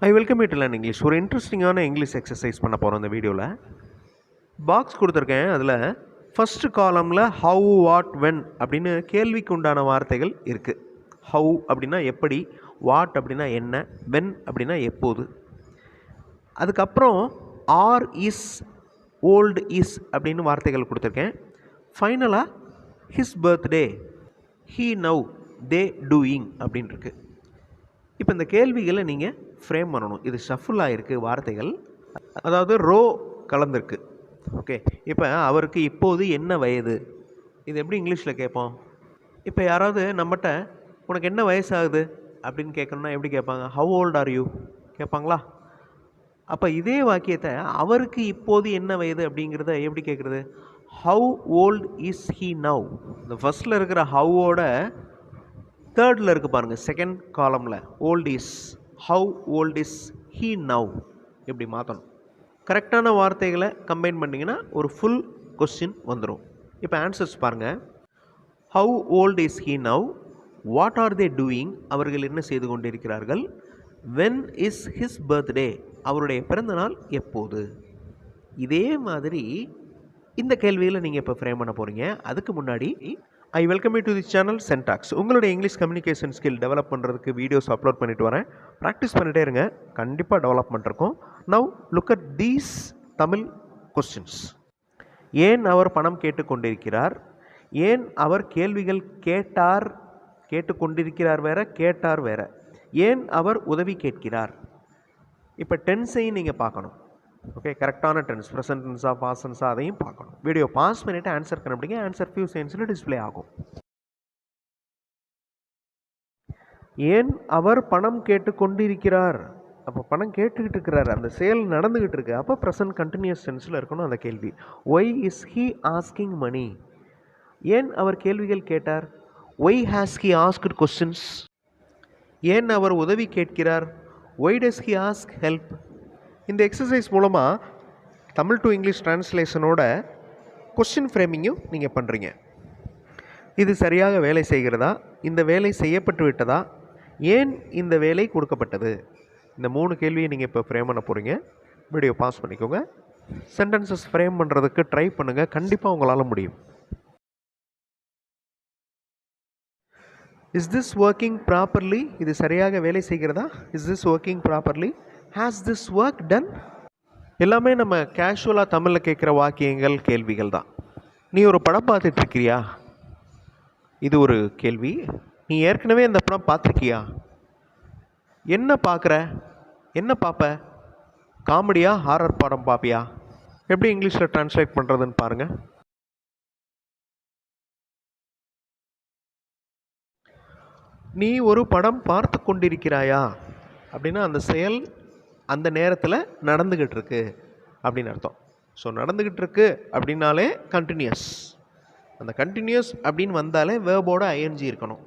I welcome you to learn English. ஒரு இன்ட்ரெஸ்டிங்கான English exercise பண்ண போகிறோம் இந்த வீடியோவில். பாக்ஸ் கொடுத்துருக்கேன். அதில் ஃபஸ்ட்டு காலமில் ஹவு, வாட், வென் அப்படின்னு கேள்விக்கு உண்டான வார்த்தைகள் இருக்குது. ஹவு அப்படின்னா எப்படி, வாட் அப்படின்னா என்ன, வென் அப்படின்னா எப்போது. அதுக்கப்புறம் ஆர், இஸ், ஓல்டு, இஸ் அப்படின்னு வார்த்தைகள் கொடுத்துருக்கேன். ஃபைனலாக his birthday, he, now, they, doing அப்படின்னு இருக்கு. இப்போ இந்த கேள்விகளை நீங்கள் ஃப்ரேம் பண்ணணும். இது ஷஃபிள் ஆகிருக்கு வார்த்தைகள், அதாவது ரோ கலந்துருக்கு. ஓகே, இப்போ அவருக்கு இப்போது என்ன வயது, இது எப்படி இங்கிலீஷில் கேட்போம்? இப்போ யாராவது நம்மகிட்ட உனக்கு என்ன வயசாகுது அப்படின்னு கேட்கணுன்னா எப்படி கேட்பாங்க? ஹவ் ஓல்ட் ஆர் யூ கேட்பாங்களா? அப்போ இதே வாக்கியத்தை அவருக்கு இப்போது என்ன வயது அப்படிங்கிறத எப்படி கேட்குறது? How old is he now. இந்த ஃபஸ்ட்டில் இருக்கிற ஹவ்வோட தேர்டில் இருக்குது பாருங்கள், செகண்ட் காலமில் old is. How old is he now இப்படி மாற்றணும். கரெக்டான வார்த்தைகளை கம்பைன் பண்ணிங்கன்னா ஒரு ஃபுல் கொஸ்டின் வந்துடும். இப்போ ஆன்சர்ஸ் பாருங்கள். Have old is he now, what are they doing, அவர்கள் என்ன செய்து கொண்டிருக்கிறார்கள், வென் இஸ் ஹிஸ் பர்த்டே, அவருடைய பிறந்தநாள் எப்போது. இதே மாதிரி இந்த கேள்வியில் நீங்கள் இப்போ ஃப்ரேம் பண்ண போகிறீங்க. அதுக்கு முன்னாடி I welcome you to the channel Syntax. உங்களுடைய இங்கிலீஷ் கம்யூனிகேஷன் ஸ்கில் டெவலப் பண்ணுறதுக்கு வீடியோஸ் அப்லோட் பண்ணிட்டு வரேன். ப்ராக்டிஸ் பண்ணிகிட்டே இருங்க, கண்டிப்பாக டெவலப்மெண்ட் இருக்கும். Now look at these Tamil questions. ஏன் அவர் பணம் கேட்டுக்கொண்டிருக்கிறார், ஏன் அவர் கேள்விகள் கேட்டார், கேட்டுக்கொண்டிருக்கிறார் வேற, கேட்டார் வேற, ஏன் அவர் உதவி கேட்கிறார். இப்போ டென்ஸையும் நீங்கள் பார்க்கணும். ஓகே, கரெக்டான டென்ஸ், ப்ரெசன்ட் டென்ஸா, பாஸ்ட் டென்ஸா, அதையும் பார்க்கணும். வீடியோ பாஸ் பண்ணிவிட்டு ஆன்சர் கண்டுபிடிங்க. ஆன்சர் ஃபியூ செகண்ட்ஸில் டிஸ்பிளே ஆகும். ஏன் அவர் பணம் கேட்டுக்கொண்டிருக்கிறார், அப்போ பணம் கேட்டுக்கிட்டு இருக்கிறார், அந்த செயல் நடந்துக்கிட்டு இருக்கு, அப்போ ப்ரெசன்ட் கண்டினியூஸ் டென்ஸில் இருக்கணும் அந்த கேள்வி. Why is he asking money, ஏன் அவர் கேள்விகள் கேட்டார், why has he asked questions. ஏன் அவர் உதவி கேட்கிறார், why does he ask help. இந்த எக்ஸசைஸ் மூலமாக தமிழ் டு இங்கிலீஷ் ட்ரான்ஸ்லேஷனோட கொஸ்டின் ஃப்ரேமிங்கும் நீங்கள் பண்ணுறீங்க. இது சரியாக வேலை செய்கிறதா, இந்த வேலை செய்யப்பட்டு விட்டதா, ஏன் இந்த வேலை கொடுக்கப்பட்டது, இந்த 3 கேள்வியை நீங்கள் இப்போ ஃப்ரேம் பண்ண போகிறீங்க. வீடியோ பாஸ் பண்ணிக்கோங்க. சென்டென்சஸ் ஃப்ரேம் பண்ணுறதுக்கு ட்ரை பண்ணுங்கள், கண்டிப்பாக உங்களால் முடியும். இஸ் திஸ் ஒர்க்கிங் ப்ராப்பர்லி, இது சரியாக வேலை செய்கிறதா, is this working properly, has this work done. எல்லாமே நம்ம கேஷுவலாக தமிழில் கேட்குற வாக்கியங்கள், கேள்விகள் தான். நீ ஒரு படம் பார்த்துட்ருக்கிறியா, இது ஒரு கேள்வி. நீ ஏற்கனவே இந்த படம் பார்த்துருக்கியா, என்ன பார்க்குற, என்ன பார்ப்ப, காமெடியா ஹாரர் படம் பார்ப்பியா, எப்படி இங்கிலீஷில் ட்ரான்ஸ்லேட் பண்ணுறதுன்னு பாருங்கள். நீ ஒரு படம் பார்த்து கொண்டிருக்கிறாயா அப்படின்னா அந்த செயல் அந்த நேரத்தில் நடந்துக்கிட்டு இருக்கு அப்படின்னு அர்த்தம். ஸோ நடந்துக்கிட்டு இருக்கு அப்படின்னாலே கண்டினியூஸ், அந்த கண்டினியூஸ் அப்படின்னு வந்தாலே வேர்போட ஐஎன்ஜி இருக்கணும்.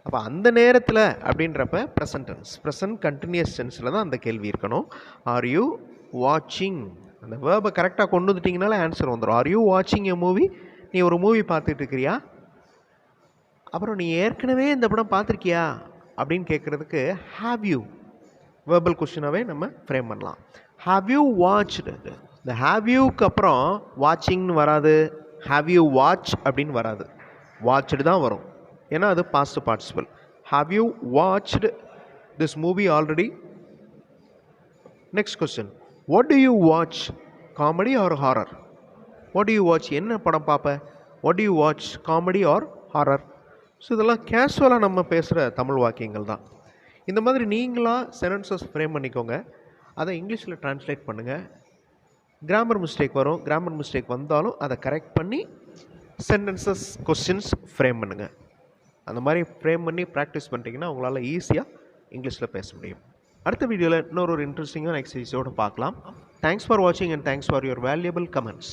அப்போ அந்த நேரத்தில் அப்படின்றப்ப ப்ரெசன்ட் டென்ஸ், ப்ரெசன்ட் கண்டினியூஸ் டென்ஸில் தான் அந்த கேள்வி இருக்கணும். ஆர் யூ வாட்சிங், அந்த வேர்பை கரெக்டாக கொண்டு வந்துட்டிங்கனாலே ஆன்சர் வந்துடும். ஆர் யூ வாட்சிங் எ மூவி, நீ ஒரு மூவி பார்த்துட்டு இருக்கிறியா. அப்புறம் நீ ஏற்கனவே இந்த படம் பார்த்துருக்கியா அப்படின்னு கேட்குறதுக்கு ஹாவ் யூ வேர்பல் கொஸ்டினாகவே நம்ம ஃப்ரேம் பண்ணலாம். ஹாவ் யூ வாட்ச்டு, இந்த ஹாவ் யூக்கு அப்புறம் வாட்சிங்னு வராது, ஹாவ் யூ வாட்ச் அப்படின்னு வராது, வாட்ச்டு தான் வரும். ஏன்னா அது past participle. Have you watched this movie already. Next question, what do you watch, comedy or horror. What do you watch, என்ன படம் பார்ப்ப, what do you watch, comedy or horror. So இதெல்லாம் கேஷுவலாக நம்ம பேசுகிற தமிழ் வாக்கியங்கள் தான். இந்த மாதிரி நீங்களாக சென்டென்சஸ் ஃப்ரேம் பண்ணிக்கோங்க, அதை இங்கிலீஷில் ட்ரான்ஸ்லேட் பண்ணுங்கள். கிராமர் மிஸ்டேக் வரும், கிராமர் மிஸ்டேக் வந்தாலும் அதை கரெக்ட் பண்ணி சென்டென்சஸ் கொஸ்டின்ஸ் ஃப்ரேம் பண்ணுங்கள். அந்த மாதிரி ஃப்ரேம் பண்ணி ப்ராக்டிஸ் பண்ணிட்டீங்கன்னா உங்களால் ஈஸியாக இங்கிலீஷில் பேச முடியும். அடுத்த வீடியோவில் இன்னொரு இன்ட்ரெஸ்டிங்கான எக்ஸசைஸோடு பார்க்கலாம். தேங்க்ஸ் ஃபார் வாட்சிங் and thanks for your valuable comments.